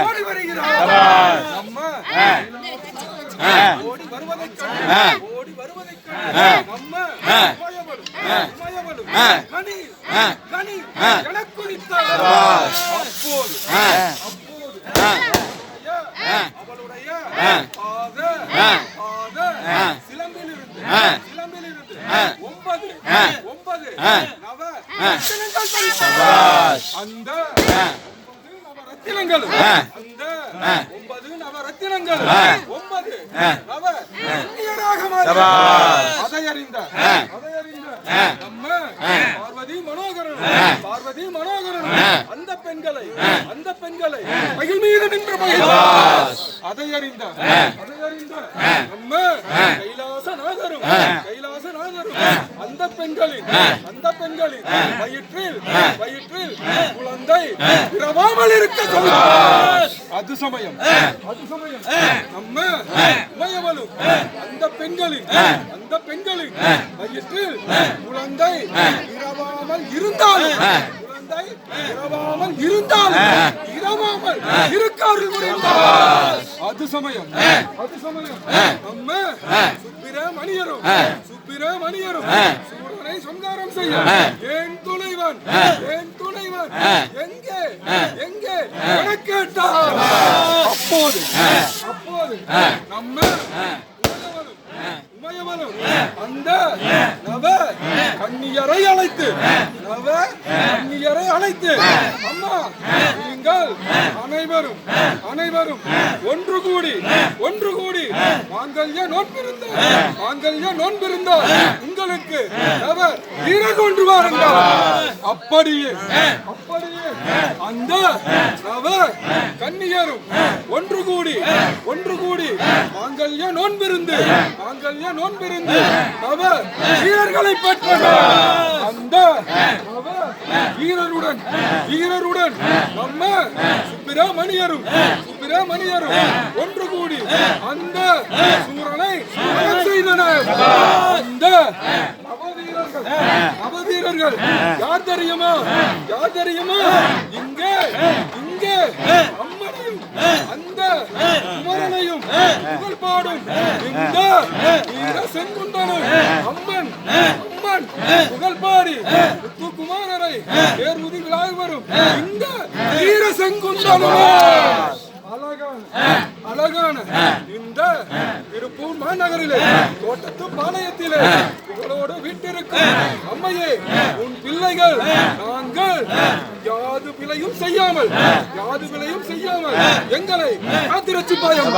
ஓடி வருகிறார். நம்ம ஓடி வருவதைக் கண்டு நம்ம உமையவளும் கனி எனக் குறித்தார். அப்போது அவளுடைய சிலம்பிலிருந்து 9 நவ ரத்தினங்கள் அந்த 9 நவரத்தினங்கள் 9 நவ கன்னியராக மாறினார். அதை அறிந்த நம்ம பார்வதி மனோகரன் அந்த பெண்களை மகிழ் மீது நின்று மகிழ்ந்தார். அதை அறிந்த நம்ம கைலாசநாதரும் அந்த பெண்களின் வயிற்றில் குழந்தை பிறவாமல் இருக்க சொன்னார். அது சமயம் நம்ம உமையவளும் அந்த பெண்களின் வயிற்றில் குழந்தை பிறவாமல் இருந்தால் இருக்கார்கள் புரிந்தார். அது சமயம் நம்ம சுப்பிரமணியரும் சூரனை சங்காரம் செய்ய ஏன் துணைவன் எங்கே கேட்டார். அப்போது நம்ம உமையவளும் அந்த நவ கன்னியரை அழைத்து அம்மா நீங்கள் அனைவரும் ஒன்று கூடி மாங்கல்ய நோன்பிருந்தால் உங்களுக்கு நவ வீரர் கொண்டு வாருங்கள். அப்படியே அந்த நவ கன்னியரும் ஒன்று கூடி மாங்கல்ய நோன்பிருந்து நவ வீரர்களை பெற்றனர். அந்த நவ வீரருடன் நம்ம சுப்பிரமணியரும் ஒன்று கூடி அந்த சூரனை செய்தனர். அந்த நவவீரர்கள் யார் தெரியுமா? இங்கே அம்மனையும் அந்த குமரனையும் புகழ் பாடும் இந்த வீர செங்குண்டனும் அம்மன் புகழ் பாடி முத்துக்குமாரரை தேர்வுதிகளாக வரும் இந்த வீர செங்குண்டனும் அழகான இந்த திருப்பூர் மாநகரிலே தோட்டத்து பாளையத்திலே புகழோடு வீட்டிருக்கும் அம்மையே, உன் பிள்ளைகள் நாங்கள் யாது பிழையும் செய்யாமல் எங்களை காத்திரட்சிப்பாயம்.